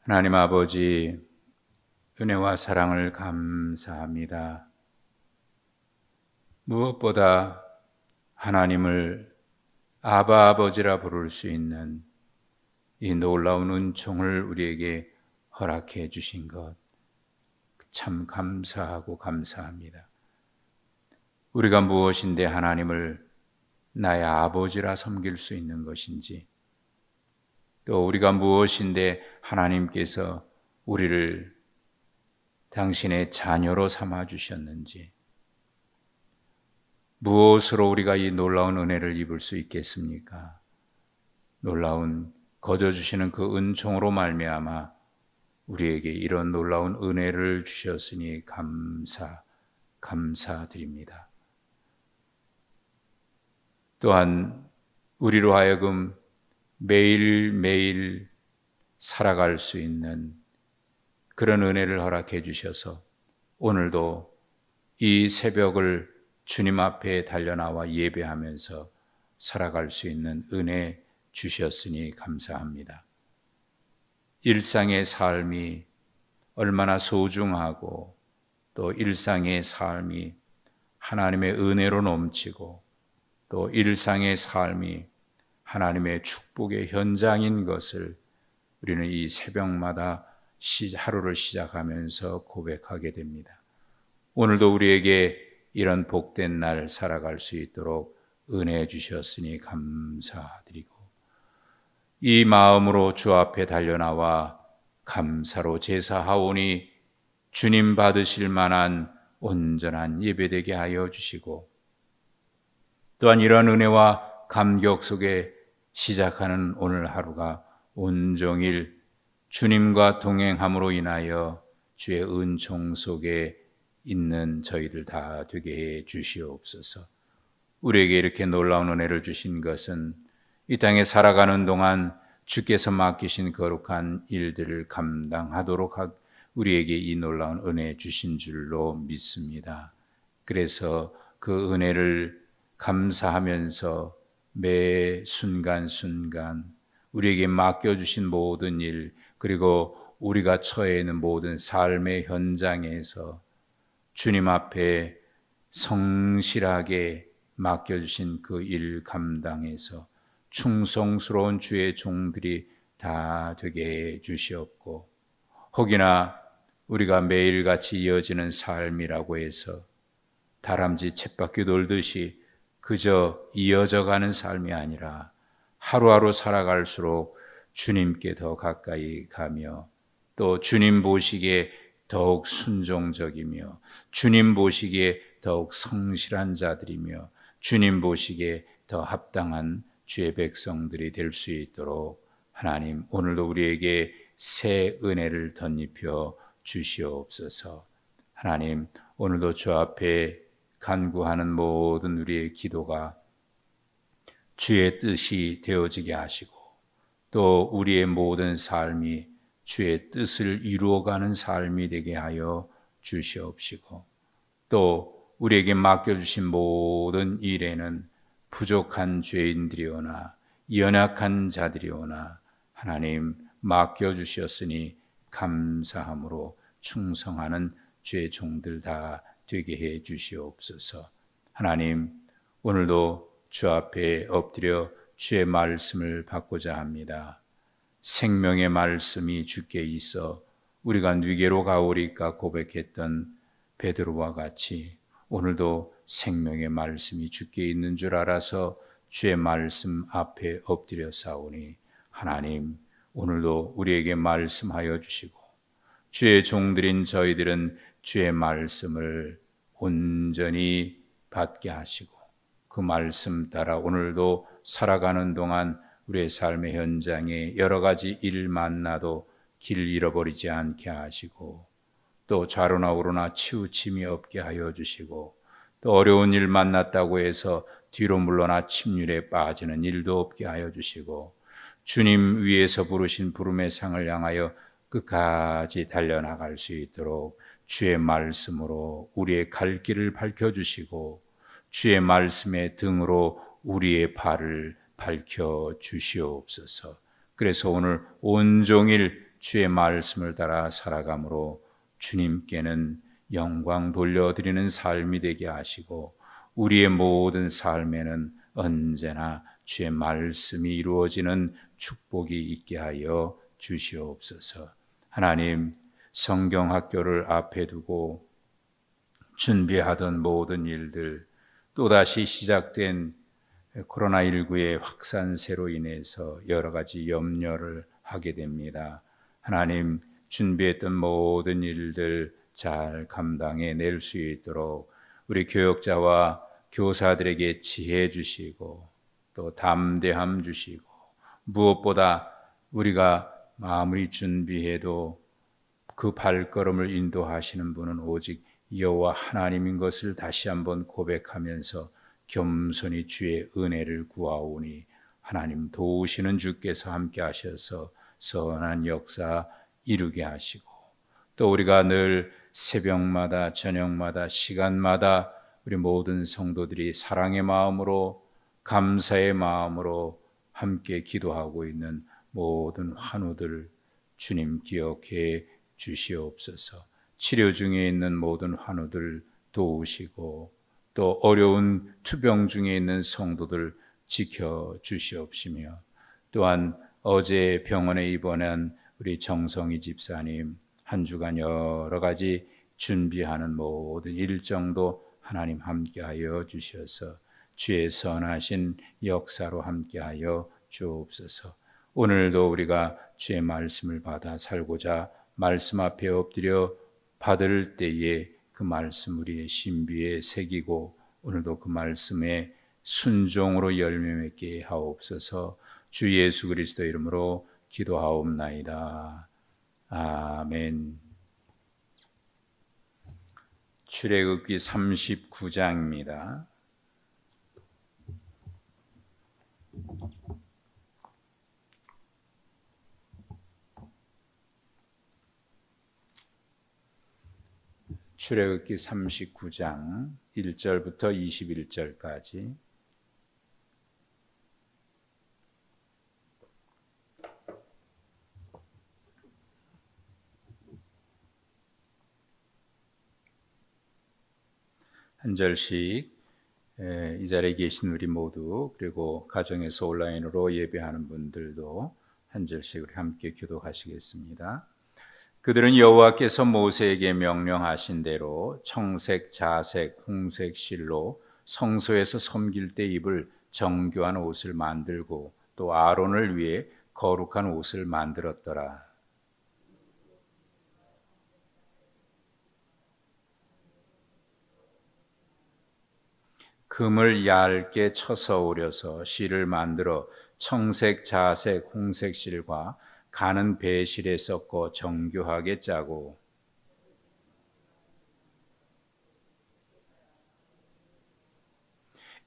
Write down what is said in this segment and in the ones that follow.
하나님 아버지, 은혜와 사랑을 감사합니다. 무엇보다 하나님을 아바 아버지라 부를 수 있는 이 놀라운 은총을 우리에게 허락해 주신 것 참 감사하고 감사합니다. 우리가 무엇인데 하나님을 나의 아버지라 섬길 수 있는 것인지, 또 우리가 무엇인데 하나님께서 우리를 당신의 자녀로 삼아 주셨는지, 무엇으로 우리가 이 놀라운 은혜를 입을 수 있겠습니까? 놀라운 거저 주시는 그 은총으로 말미암아 우리에게 이런 놀라운 은혜를 주셨으니 감사드립니다. 또한 우리로 하여금 매일매일 살아갈 수 있는 그런 은혜를 허락해 주셔서 오늘도 이 새벽을 주님 앞에 달려나와 예배하면서 살아갈 수 있는 은혜 주셨으니 감사합니다. 일상의 삶이 얼마나 소중하고 또 일상의 삶이 하나님의 은혜로 넘치고 또 일상의 삶이 하나님의 축복의 현장인 것을 우리는 이 새벽마다 하루를 시작하면서 고백하게 됩니다. 오늘도 우리에게 이런 복된 날 살아갈 수 있도록 은혜 주셨으니 감사드리고, 이 마음으로 주 앞에 달려나와 감사로 제사하오니 주님 받으실 만한 온전한 예배되게 하여 주시고, 또한 이런 은혜와 감격 속에 시작하는 오늘 하루가 온종일 주님과 동행함으로 인하여 주의 은총 속에 있는 저희들 다 되게 해 주시옵소서. 우리에게 이렇게 놀라운 은혜를 주신 것은 이 땅에 살아가는 동안 주께서 맡기신 거룩한 일들을 감당하도록 우리에게 이 놀라운 은혜 주신 줄로 믿습니다. 그래서 그 은혜를 감사하면서 매 순간순간 우리에게 맡겨주신 모든 일, 그리고 우리가 처해 있는 모든 삶의 현장에서 주님 앞에 성실하게 맡겨주신 그 일 감당해서 충성스러운 주의 종들이 다 되게 해 주시옵고, 혹이나 우리가 매일같이 이어지는 삶이라고 해서 다람쥐 쳇바퀴 돌듯이 그저 이어져 가는 삶이 아니라 하루하루 살아갈수록 주님께 더 가까이 가며 또 주님 보시기에 더욱 순종적이며 주님 보시기에 더욱 성실한 자들이며 주님 보시기에 더 합당한 주의 백성들이 될 수 있도록 하나님 오늘도 우리에게 새 은혜를 덧입혀 주시옵소서. 하나님 오늘도 주 앞에 간구하는 모든 우리의 기도가 주의 뜻이 되어지게 하시고, 또 우리의 모든 삶이 주의 뜻을 이루어가는 삶이 되게 하여 주시옵시고, 또 우리에게 맡겨주신 모든 일에는 부족한 죄인들이오나 연약한 자들이오나 하나님 맡겨주셨으니 감사함으로 충성하는 주의 종들 다 되게 해 주시옵소서. 하나님 오늘도 주 앞에 엎드려 주의 말씀을 받고자 합니다. 생명의 말씀이 주께 있어 우리가 네게로 가오리까 고백했던 베드로와 같이 오늘도 생명의 말씀이 주께 있는 줄 알아서 주의 말씀 앞에 엎드려 싸우니 하나님 오늘도 우리에게 말씀하여 주시고, 주의 종들인 저희들은 주의 말씀을 온전히 받게 하시고 그 말씀 따라 오늘도 살아가는 동안 우리의 삶의 현장에 여러 가지 일 만나도 길 잃어버리지 않게 하시고, 또 좌로나 우로나 치우침이 없게 하여 주시고, 또 어려운 일 만났다고 해서 뒤로 물러나 침륜에 빠지는 일도 없게 하여 주시고, 주님 위에서 부르신 부름의 상을 향하여 끝까지 달려나갈 수 있도록 주의 말씀으로 우리의 갈 길을 밝혀주시고, 주의 말씀의 등으로 우리의 발을 밝혀주시옵소서. 그래서 오늘 온종일 주의 말씀을 따라 살아감으로 주님께는 영광 돌려드리는 삶이 되게 하시고 우리의 모든 삶에는 언제나 주의 말씀이 이루어지는 축복이 있게 하여 주시옵소서. 하나님, 성경 학교를 앞에 두고 준비하던 모든 일들, 또다시 시작된 코로나19의 확산세로 인해서 여러 가지 염려를 하게 됩니다. 하나님, 준비했던 모든 일들 잘 감당해 낼 수 있도록 우리 교역자와 교사들에게 지혜 주시고 또 담대함 주시고, 무엇보다 우리가 아무리 준비해도 그 발걸음을 인도하시는 분은 오직 여호와 하나님인 것을 다시 한번 고백하면서 겸손히 주의 은혜를 구하오니 하나님 도우시는 주께서 함께 하셔서 선한 역사 이루게 하시고, 또 우리가 늘 새벽마다 저녁마다 시간마다 우리 모든 성도들이 사랑의 마음으로 감사의 마음으로 함께 기도하고 있는 모든 환우들 주님 기억해 주시옵소서. 치료 중에 있는 모든 환우들 도우시고 또 어려운 투병 중에 있는 성도들 지켜 주시옵시며, 또한 어제 병원에 입원한 우리 정성희 집사님 한 주간 여러 가지 준비하는 모든 일정도 하나님 함께하여 주셔서 주의 선하신 역사로 함께하여 주옵소서. 오늘도 우리가 주의 말씀을 받아 살고자 말씀 앞에 엎드려 받을 때에 그 말씀 우리의 신비에 새기고 오늘도 그 말씀에 순종으로 열매 맺게 하옵소서. 주 예수 그리스도 이름으로 기도하옵나이다. 아멘. 출애굽기 39장입니다. 출애굽기 39장 1절부터 21절까지. 한 절씩 이 자리에 계신 우리 모두, 그리고 가정에서 온라인으로 예배하는 분들도 한 절씩 우리 함께 기도하시겠습니다. 그들은 여호와께서 모세에게 명령하신 대로 청색, 자색, 홍색 실로 성소에서 섬길 때 입을 정교한 옷을 만들고 또 아론을 위해 거룩한 옷을 만들었더라. 금을 얇게 쳐서 오려서 실을 만들어 청색, 자색, 홍색 실과 가는 배실에 섞어 정교하게 짜고,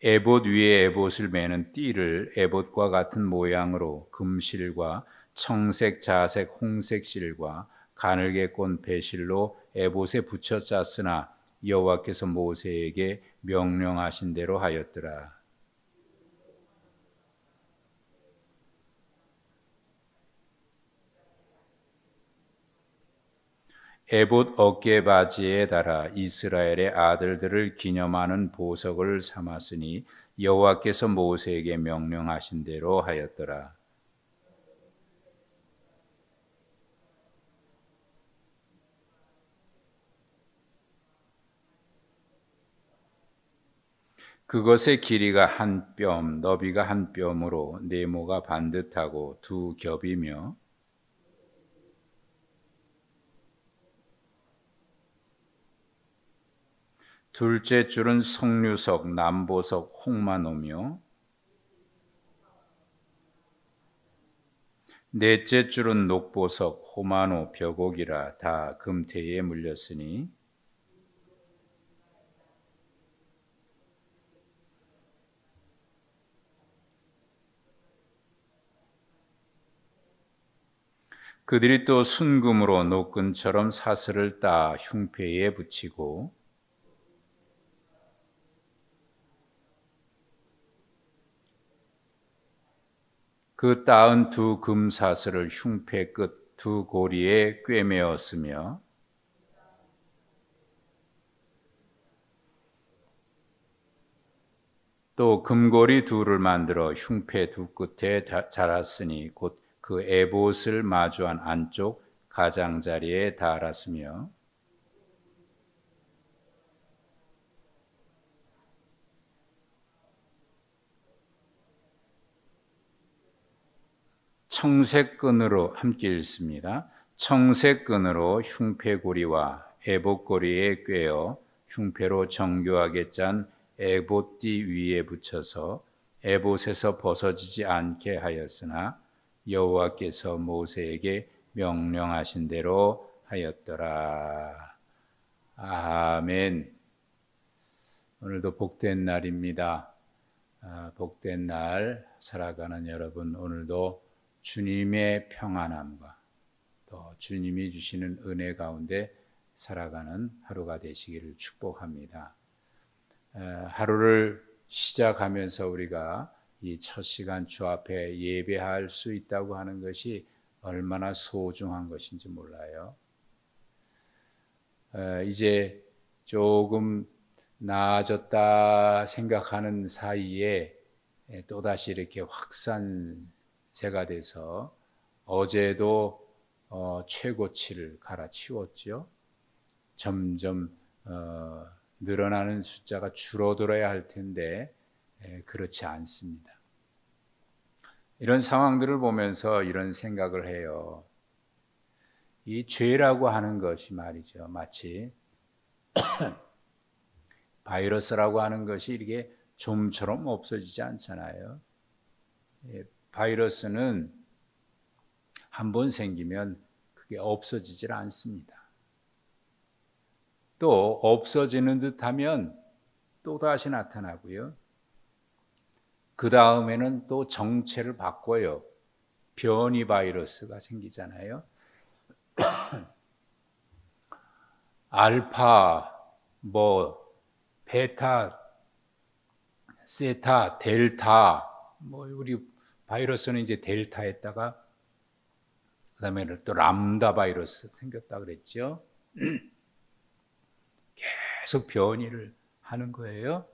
에봇 위에 에봇을 매는 띠를 에봇과 같은 모양으로 금실과 청색, 자색, 홍색 실과 가늘게 꼰 배실로 에봇에 붙여 짰으나 여호와께서 모세에게 명령하신 대로 하였더라. 에봇 어깨바지에 달아 이스라엘의 아들들을 기념하는 보석을 삼았으니 여호와께서 모세에게 명령하신 대로 하였더라. 그것의 길이가 한 뼘, 너비가 한 뼘으로 네모가 반듯하고 두 겹이며, 둘째 줄은 석류석, 남보석, 홍마노며, 넷째 줄은 녹보석, 호마노, 벼곡이라 다 금태에 물렸으니, 그들이 또 순금으로 노끈처럼 사슬을 따 흉패에 붙이고, 그 따은 두 금사슬을 흉패 끝 두 고리에 꿰매었으며 또 금고리 둘을 만들어 흉패 두 끝에 달았으니 곧 그 에봇을 마주한 안쪽 가장자리에 달았으며 청색끈으로 함께 읽습니다. 청색끈으로 흉패고리와 에봇고리에 꿰어 흉패로 정교하게 짠 에봇띠 위에 붙여서 에봇에서 벗어지지 않게 하였으나 여호와께서 모세에게 명령하신 대로 하였더라. 아멘. 오늘도 복된 날입니다. 복된 날 살아가는 여러분, 오늘도 주님의 평안함과 또 주님이 주시는 은혜 가운데 살아가는 하루가 되시기를 축복합니다. 하루를 시작하면서 우리가 이 첫 시간 주 앞에 예배할 수 있다고 하는 것이 얼마나 소중한 것인지 몰라요. 이제 조금 나아졌다 생각하는 사이에 또다시 이렇게 확산세가 돼서 어제도 최고치를 갈아치웠죠. 점점 늘어나는 숫자가 줄어들어야 할 텐데 그렇지 않습니다. 이런 상황들을 보면서 이런 생각을 해요. 이 죄라고 하는 것이 말이죠, 마치 바이러스라고 하는 것이 이렇게 좀처럼 없어지지 않잖아요. 바이러스는 한번 생기면 그게 없어지질 않습니다. 또 없어지는 듯하면 또 다시 나타나고요. 그 다음에는 또 정체를 바꿔요. 변이 바이러스가 생기잖아요. 알파, 베타, 세타, 델타, 우리 바이러스는 이제 델타에다가 그다음에는 또 람다 바이러스 생겼다 그랬죠. 계속 변이를 하는 거예요.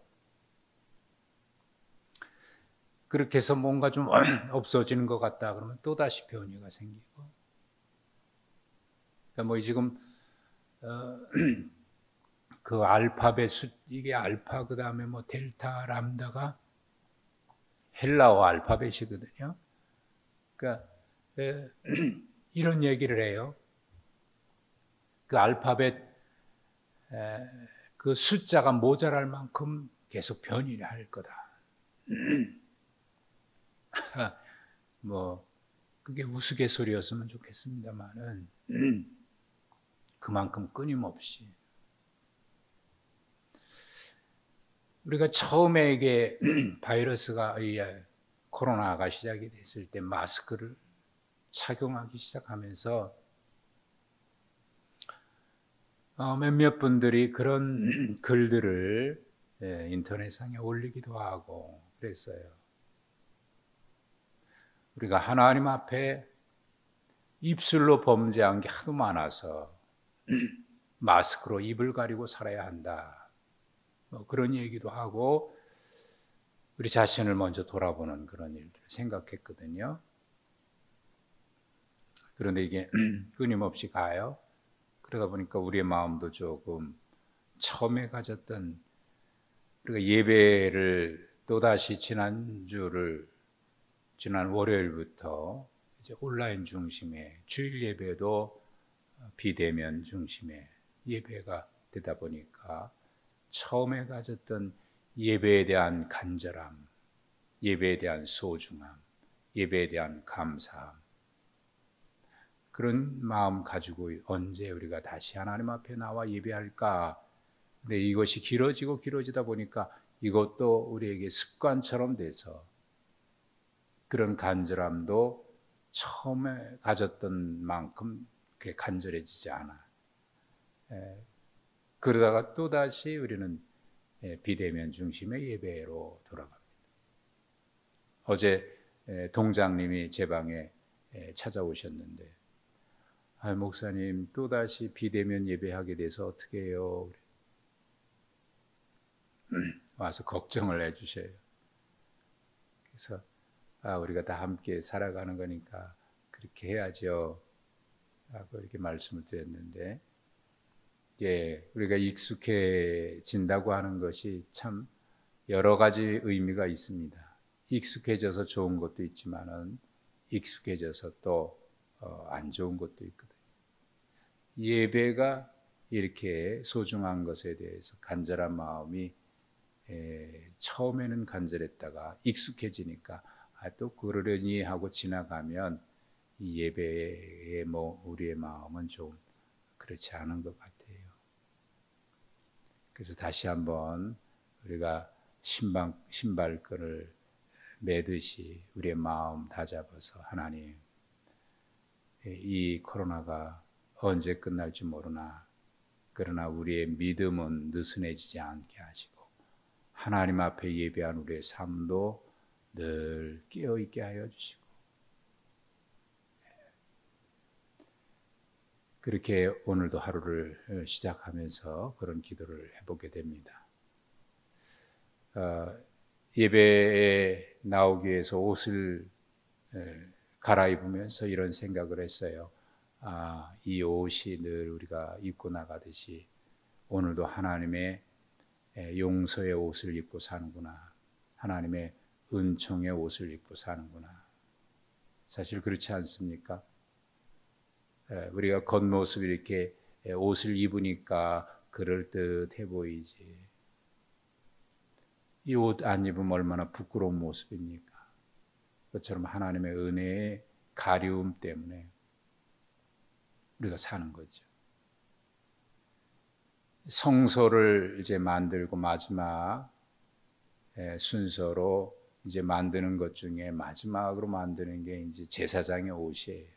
그렇게 해서 뭔가 좀 없어지는 것 같다 그러면 또다시 변이가 생기고. 그러니까 지금 그 알파벳 이게 알파 그다음에 델타, 람다가 헬라어 알파벳이거든요. 그러니까 이런 얘기를 해요. 그 알파벳 그 숫자가 모자랄 만큼 계속 변이를 할 거다. 그게 우스갯소리였으면 좋겠습니다만은 그만큼 끊임없이 우리가 처음에 이게 바이러스가 코로나가 시작이 됐을 때 마스크를 착용하기 시작하면서 몇몇 분들이 그런 글들을 인터넷상에 올리기도 하고 그랬어요. 우리가 하나님 앞에 입술로 범죄한 게 하도 많아서 마스크로 입을 가리고 살아야 한다. 그런 얘기도 하고 우리 자신을 먼저 돌아보는 그런 일들을 생각했거든요. 그런데 이게 끊임없이 가요. 그러다 보니까 우리의 마음도 조금 처음에 가졌던 우리가 예배를 또다시 지난 월요일부터 이제 온라인 중심의 주일 예배도 비대면 중심의 예배가 되다 보니까 처음에 가졌던 예배에 대한 간절함, 예배에 대한 소중함, 예배에 대한 감사함, 그런 마음 가지고 언제 우리가 다시 하나님 앞에 나와 예배할까? 근데 이것이 길어지다 보니까 이것도 우리에게 습관처럼 돼서 그런 간절함도 처음에 가졌던 만큼 그게 간절해지지 않아. 그러다가 또다시 우리는 비대면 중심의 예배로 돌아갑니다. 어제 동장님이 제 방에 찾아오셨는데 목사님 또다시 비대면 예배하게 돼서 어떻게 해요? 와서 걱정을 해주셔요. 그래서 우리가 다 함께 살아가는 거니까 그렇게 해야죠 라고 이렇게 말씀을 드렸는데, 우리가 익숙해진다고 하는 것이 참 여러 가지 의미가 있습니다. 익숙해져서 좋은 것도 있지만은 익숙해져서 또 안 좋은 것도 있거든요. 예배가 이렇게 소중한 것에 대해서 간절한 마음이 처음에는 간절했다가 익숙해지니까 또 그러려니 하고 지나가면 이 예배에 우리의 마음은 좀 그렇지 않은 것 같아요. 그래서 다시 한번 우리가 신발끈을 매듯이 우리의 마음 다잡아서, 하나님, 이 코로나가 언제 끝날지 모르나 그러나 우리의 믿음은 느슨해지지 않게 하시고 하나님 앞에 예배한 우리의 삶도 늘 깨어있게 하여 주시고, 그렇게 오늘도 하루를 시작하면서 그런 기도를 해보게 됩니다. 예배에 나오기 위해서 옷을 갈아입으면서 이런 생각을 했어요. 이 옷이 늘 우리가 입고 나가듯이 오늘도 하나님의 용서의 옷을 입고 사는구나, 하나님의 은총의 옷을 입고 사는구나. 사실 그렇지 않습니까? 우리가 겉모습 이렇게 옷을 입으니까 그럴듯해 보이지, 이 옷 안 입으면 얼마나 부끄러운 모습입니까? 그것처럼 하나님의 은혜의 가리움 때문에 우리가 사는 거죠. 성소를 이제 만들고 마지막 순서로 이제 만드는 것 중에 마지막으로 만드는 게 이제 제사장의 옷이에요.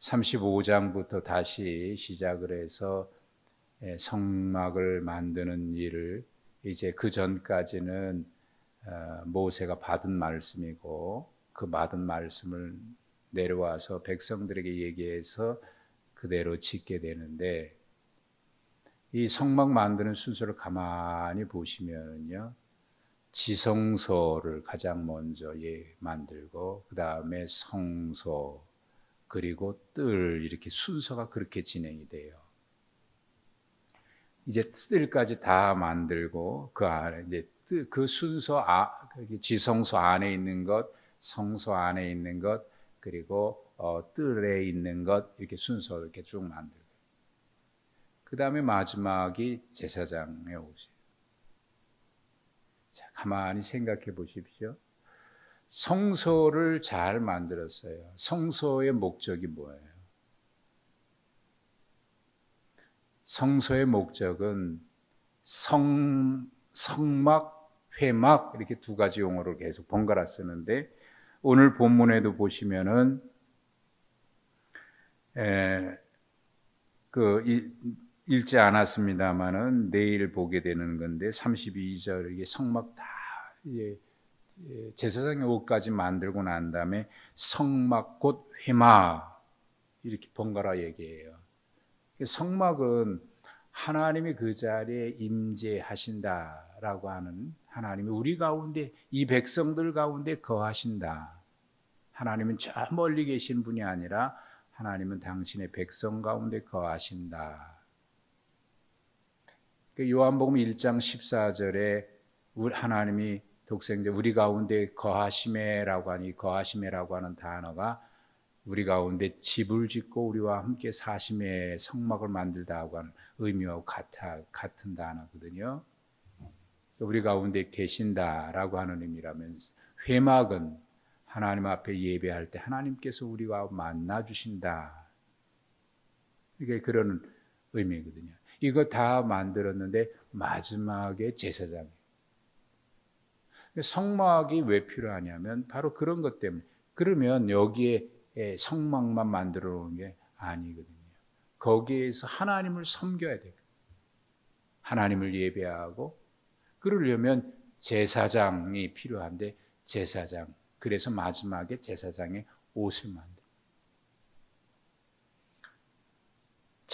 35장부터 다시 시작을 해서 성막을 만드는 일을, 이제 그 전까지는 모세가 받은 말씀이고 그 받은 말씀을 내려와서 백성들에게 얘기해서 그대로 짓게 되는데, 이 성막 만드는 순서를 가만히 보시면요, 지성소를 가장 먼저 만들고 그 다음에 성소, 그리고 뜰, 이렇게 순서가 그렇게 진행이 돼요. 이제 뜰까지 다 만들고 그 안에 이제 그 순서, 지성소 안에 있는 것, 성소 안에 있는 것, 그리고 뜰에 있는 것, 이렇게 순서 이렇게 쭉 만들고, 그 다음에 마지막이 제사장의 옷이에요. 자, 가만히 생각해 보십시오. 성소를 잘 만들었어요. 성소의 목적이 뭐예요? 성소의 목적은 성막, 회막, 이렇게 두 가지 용어를 계속 번갈아 쓰는데, 오늘 본문에도 보시면은 읽지 않았습니다만은 내일 보게 되는 건데, 32절 이게 성막 다 제사장의 옷까지 만들고 난 다음에 성막 곧 회막, 이렇게 번갈아 얘기해요. 성막은 하나님이 그 자리에 임재하신다라고 하는, 하나님이 우리 가운데, 이 백성들 가운데 거하신다. 하나님은 저 멀리 계신 분이 아니라 하나님은 당신의 백성 가운데 거하신다. 요한복음 1장 14절에 하나님이 독생자 우리 가운데 거하심에라고 하니, 거하심에라고 하는 단어가 우리 가운데 집을 짓고 우리와 함께 사심의 성막을 만들다고 하는 의미와 같은 단어거든요. 우리 가운데 계신다라고 하는 의미라면, 회막은 하나님 앞에 예배할 때 하나님께서 우리와 만나 주신다, 이게 그런 의미거든요. 이거 다 만들었는데 마지막에 제사장이에요. 성막이 왜 필요하냐면 바로 그런 것 때문에. 그러면 여기에 성막만 만들어 놓은 게 아니거든요. 거기에서 하나님을 섬겨야 돼요. 하나님을 예배하고, 그러려면 제사장이 필요한데, 제사장, 그래서 마지막에 제사장의 옷을 만들어요.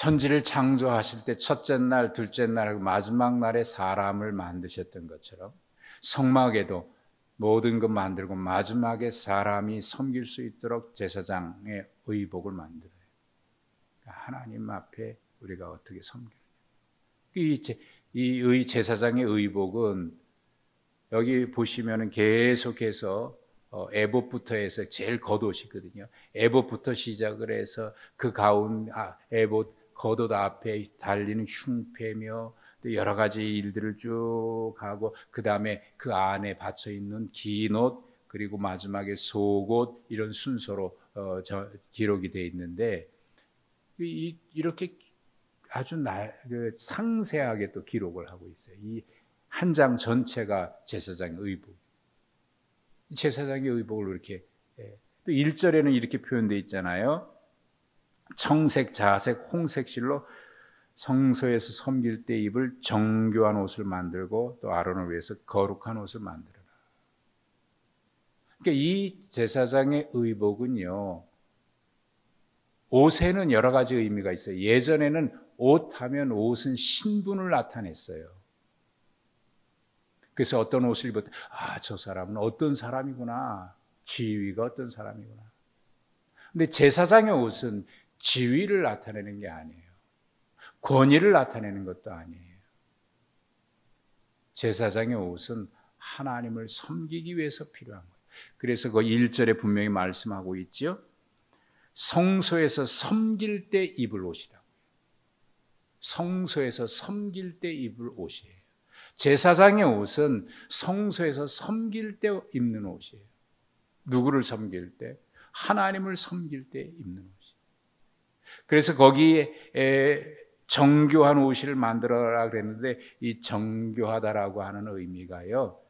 천지를 창조하실 때 첫째 날, 둘째 날, 마지막 날에 사람을 만드셨던 것처럼 성막에도 모든 것 만들고 마지막에 사람이 섬길 수 있도록 제사장의 의복을 만들어요. 하나님 앞에 우리가 어떻게 섬기느냐. 이 제사장의 의복은 여기 보시면은 계속해서 에봇부터 해서 제일 겉옷이거든요. 에봇부터 시작을 해서 그 가운 에봇 겉옷 앞에 달리는 흉패며 또 여러 가지 일들을 쭉 하고 그 다음에 그 안에 받쳐 있는 긴 옷 그리고 마지막에 속옷 이런 순서로 기록이 되어 있는데 이렇게 아주 상세하게 또 기록을 하고 있어요. 이 한 장 전체가 제사장의 의복. 제사장의 의복을 이렇게 또 1절에는 이렇게 표현되어 있잖아요. 청색, 자색, 홍색 실로 성소에서 섬길 때 입을 정교한 옷을 만들고 또 아론을 위해서 거룩한 옷을 만들어라. 그러니까 이 제사장의 의복은요, 옷에는 여러 가지 의미가 있어요. 예전에는 옷 하면 옷은 신분을 나타냈어요. 그래서 어떤 옷을 입을 때 저 사람은 어떤 사람이구나, 지위가 어떤 사람이구나. 근데 제사장의 옷은 지위를 나타내는 게 아니에요. 권위를 나타내는 것도 아니에요. 제사장의 옷은 하나님을 섬기기 위해서 필요한 거예요. 그래서 그 1절에 분명히 말씀하고 있죠. 성소에서 섬길 때 입을 옷이라고요. 성소에서 섬길 때 입을 옷이에요. 제사장의 옷은 성소에서 섬길 때 입는 옷이에요. 누구를 섬길 때? 하나님을 섬길 때 입는 옷이에요. 그래서 거기에 정교한 옷을 만들어라 그랬는데 이 정교하다라고 하는 의미가요,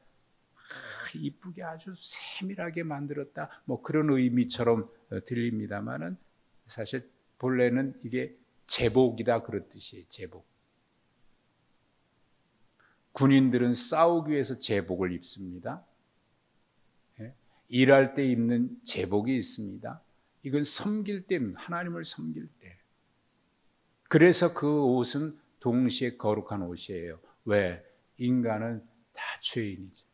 이쁘게 아주 세밀하게 만들었다 뭐 그런 의미처럼 들립니다만은 사실 본래는 이게 제복이다 그런 뜻이에요. 제복. 군인들은 싸우기 위해서 제복을 입습니다. 일할 때 입는 제복이 있습니다. 이건 섬길 때, 하나님을 섬길 때. 그래서 그 옷은 동시에 거룩한 옷이에요. 왜? 인간은 다 죄인이죠.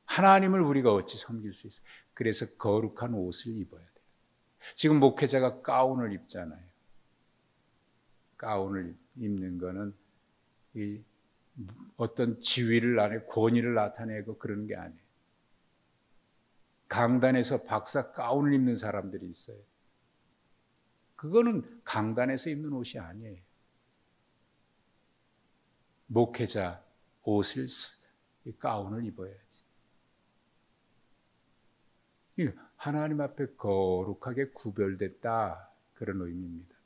하나님을 우리가 어찌 섬길 수 있어요? 그래서 거룩한 옷을 입어야 돼요. 지금 목회자가 가운을 입잖아요. 가운을 입는 거는 이 어떤 지위를 권위를 나타내고 그런 게 아니에요. 강단에서 박사 가운을 입는 사람들이 있어요. 그거는 강단에서 입는 옷이 아니에요. 목회자 옷을 가운을 입어야지. 하나님 앞에 거룩하게 구별됐다 그런 의미입니다.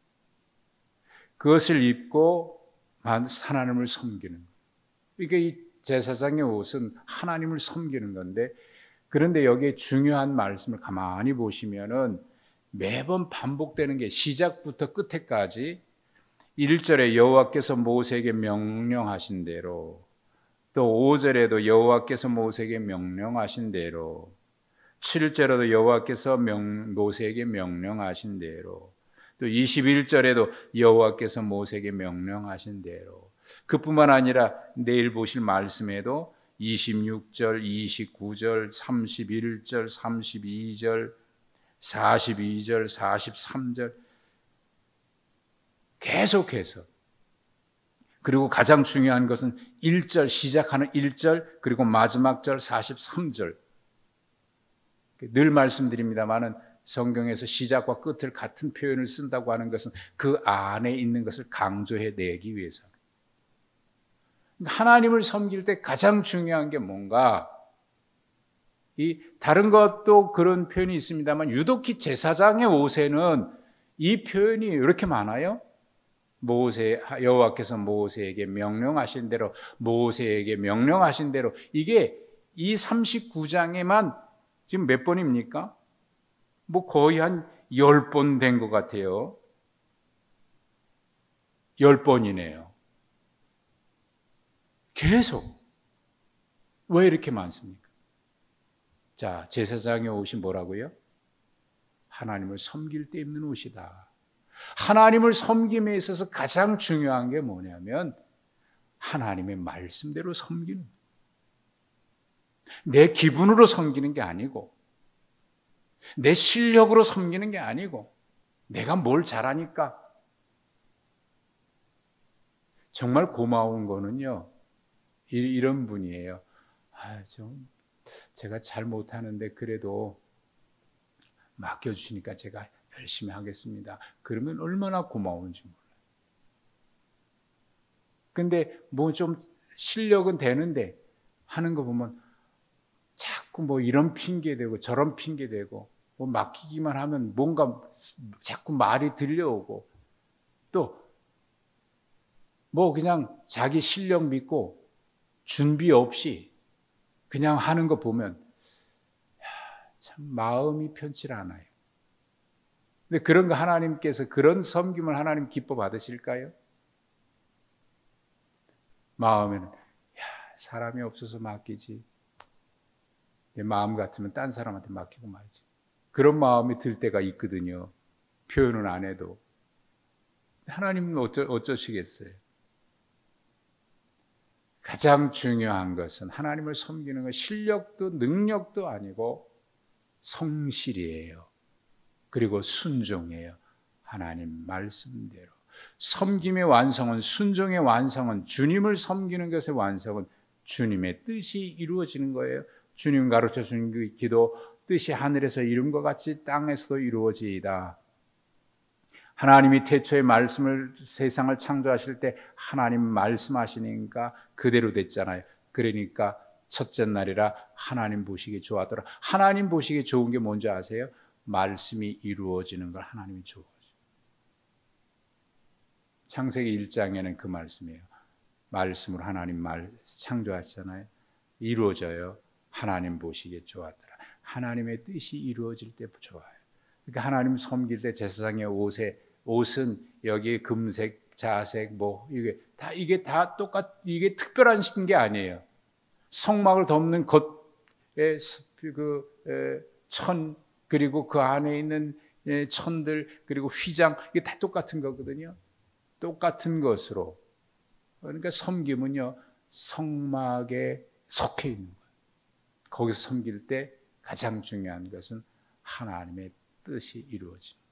그것을 입고 하나님을 섬기는 거예요. 그러니까 이 제사장의 옷은 하나님을 섬기는 건데, 그런데 여기에 중요한 말씀을 가만히 보시면은 매번 반복되는 게 시작부터 끝에까지 1절에 여호와께서 모세에게 명령하신 대로, 또 5절에도 여호와께서 모세에게 명령하신 대로, 7절에도 여호와께서 모세에게 명령하신 대로, 또 21절에도 여호와께서 모세에게 명령하신 대로, 그뿐만 아니라 내일 보실 말씀에도 26절, 29절, 31절, 32절, 42절, 43절 계속해서, 그리고 가장 중요한 것은 1절 시작하는 1절 그리고 마지막 절 43절. 늘 말씀드립니다마는 성경에서 시작과 끝을 같은 표현을 쓴다고 하는 것은 그 안에 있는 것을 강조해 내기 위해서. 하나님을 섬길 때 가장 중요한 게 뭔가, 이 다른 것도 그런 표현이 있습니다만 유독히 제사장의 옷에는 이 표현이 이렇게 많아요. 여호와께서 모세에게 명령하신 대로, 모세에게 명령하신 대로. 이게 이 39장에만 지금 몇 번입니까? 뭐 거의 한 10번 된 것 같아요. 10번이네요. 계속. 왜 이렇게 많습니까? 자, 제사장의 옷이 뭐라고요? 하나님을 섬길 때 입는 옷이다. 하나님을 섬김에 있어서 가장 중요한 게 뭐냐면 하나님의 말씀대로 섬기는, 내 기분으로 섬기는 게 아니고, 내 실력으로 섬기는 게 아니고, 내가 뭘 잘하니까. 정말 고마운 거는요, 이런 분이에요. 제가 잘 못하는데 그래도 맡겨주시니까 제가 열심히 하겠습니다. 그러면 얼마나 고마운지 몰라요. 근데 뭐 좀 실력은 되는데 하는 거 보면 자꾸 뭐 이런 핑계 대고 저런 핑계 대고, 뭐 맡기기만 하면 뭔가 자꾸 말이 들려오고, 또 뭐 그냥 자기 실력 믿고 준비 없이 그냥 하는 거 보면 참 마음이 편치 않아요. 근데 그런 거 하나님께서, 그런 섬김을 하나님 기뻐 받으실까요? 마음에는 사람이 없어서 맡기지, 내 마음 같으면 딴 사람한테 맡기고 말지, 그런 마음이 들 때가 있거든요. 표현은 안 해도. 하나님은 어쩌시겠어요? 가장 중요한 것은 하나님을 섬기는 것, 실력도 능력도 아니고 성실이에요. 그리고 순종이에요. 하나님 말씀대로. 섬김의 완성은, 순종의 완성은, 주님을 섬기는 것의 완성은 주님의 뜻이 이루어지는 거예요. 주님 가르쳐 주신 그 기도, 뜻이 하늘에서 이룬 것 같이 땅에서도 이루어지이다. 하나님이 태초에 말씀을, 세상을 창조하실 때 하나님 말씀하시니까 그대로 됐잖아요. 그러니까 첫째 날이라 하나님 보시기에 좋았더라. 하나님 보시기에 좋은 게 뭔지 아세요? 말씀이 이루어지는 걸 하나님이 좋아하죠. 창세기 1장에는 그 말씀이에요. 말씀으로 하나님 창조하시잖아요. 이루어져요. 하나님 보시기에 좋았더라. 하나님의 뜻이 이루어질 때 좋아요. 그러니까 하나님 섬길 때 제사장의 옷은 여기 금색, 자색, 뭐 이게 다 이게 특별한 게 아니에요. 성막을 덮는 겉의 천, 그리고 그 안에 있는 천들, 그리고 휘장, 이게 다 똑같은 거거든요. 똑같은 것으로. 그러니까 섬김은요, 성막에 속해 있는 거예요. 거기서 섬길 때 가장 중요한 것은 하나님의 뜻이 이루어지는 거예요.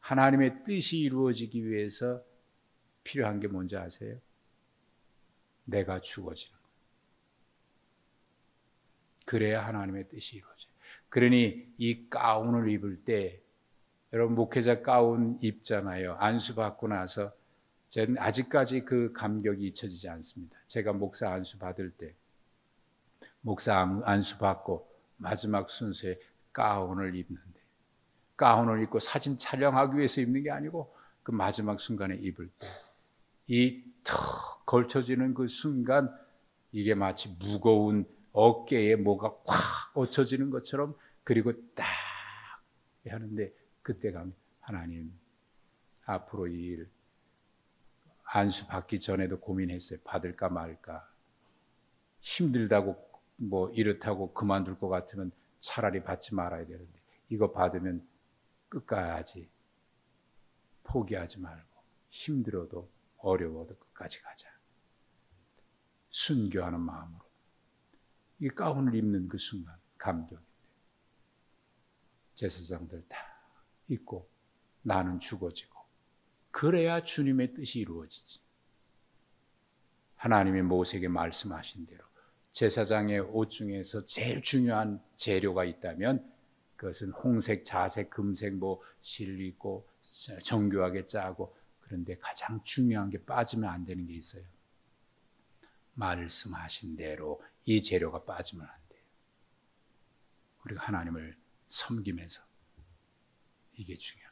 하나님의 뜻이 이루어지기 위해서 필요한 게 뭔지 아세요? 내가 죽어지는 거예요. 그래야 하나님의 뜻이 이루어져요. 그러니 이 가운을 입을 때, 여러분 목회자 가운 입잖아요. 안수 받고 나서 저는 아직까지 그 감격이 잊혀지지 않습니다. 제가 목사 안수 받을 때, 목사 안수 받고 마지막 순서에 가운을 입는데, 가운을 입고 사진 촬영하기 위해서 입는 게 아니고 그 마지막 순간에 입을 때, 이 턱 걸쳐지는 그 순간, 이게 마치 무거운 어깨에 뭐가 확 얹혀지는 것처럼, 그리고 딱 하는데, 그때 가면 하나님, 앞으로 이 일 안수 받기 전에도 고민했어요. 받을까 말까. 힘들다고 뭐 이렇다고 그만둘 것 같으면 차라리 받지 말아야 되는데, 이거 받으면 끝까지 포기하지 말고, 힘들어도 어려워도 끝까지 가자. 순교하는 마음으로 이 가운을 입는 그 순간 감격인데, 제사장들 다 입고 나는 죽어지고, 그래야 주님의 뜻이 이루어지지. 하나님이 모세에게 말씀하신 대로 제사장의 옷 중에서 제일 중요한 재료가 있다면 그것은 홍색, 자색, 금색 뭐 실 있고 정교하게 짜고, 그런데 가장 중요한 게 빠지면 안 되는 게 있어요. 말씀하신 대로 이 재료가 빠지면 안 돼요. 우리가 하나님을 섬기면서 이게 중요해요.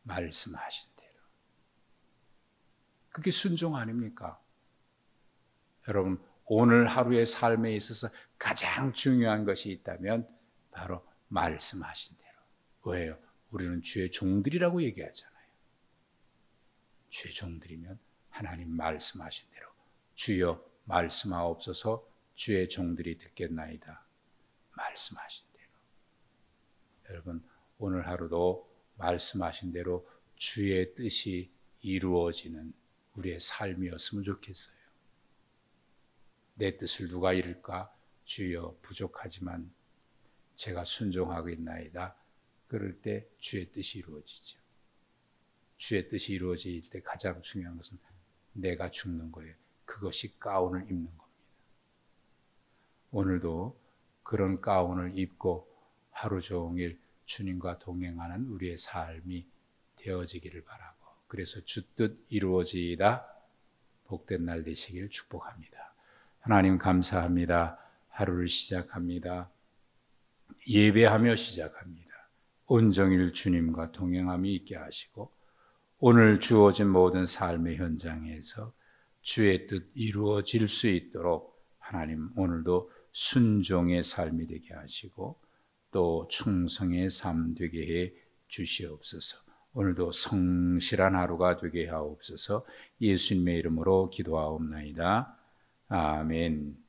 말씀하신 대로. 그게 순종 아닙니까? 여러분, 오늘 하루의 삶에 있어서 가장 중요한 것이 있다면 바로 말씀하신 대로. 왜요? 우리는 주의 종들이라고 얘기하잖아요. 주의 종들이면 하나님 말씀하신 대로, 주여 말씀하옵소서, 주의 종들이 듣겠나이다. 말씀하신 대로. 여러분, 오늘 하루도 말씀하신 대로 주의 뜻이 이루어지는 우리의 삶이었으면 좋겠어요. 내 뜻을 누가 이룰까? 주여, 부족하지만 제가 순종하겠나이다. 그럴 때 주의 뜻이 이루어지죠. 주의 뜻이 이루어질 때 가장 중요한 것은 내가 죽는 거예요. 그것이 가운을 입는 겁니다. 오늘도 그런 가운을 입고 하루 종일 주님과 동행하는 우리의 삶이 되어지기를 바라고, 그래서 주 뜻 이루어지이다 복된 날 되시길 축복합니다. 하나님 감사합니다. 하루를 시작합니다. 예배하며 시작합니다. 온종일 주님과 동행함이 있게 하시고 오늘 주어진 모든 삶의 현장에서 주의 뜻 이루어질 수 있도록 하나님 오늘도 순종의 삶이 되게 하시고 또 충성의 삶 되게 해 주시옵소서. 오늘도 성실한 하루가 되게 하옵소서. 예수님의 이름으로 기도하옵나이다. 아멘.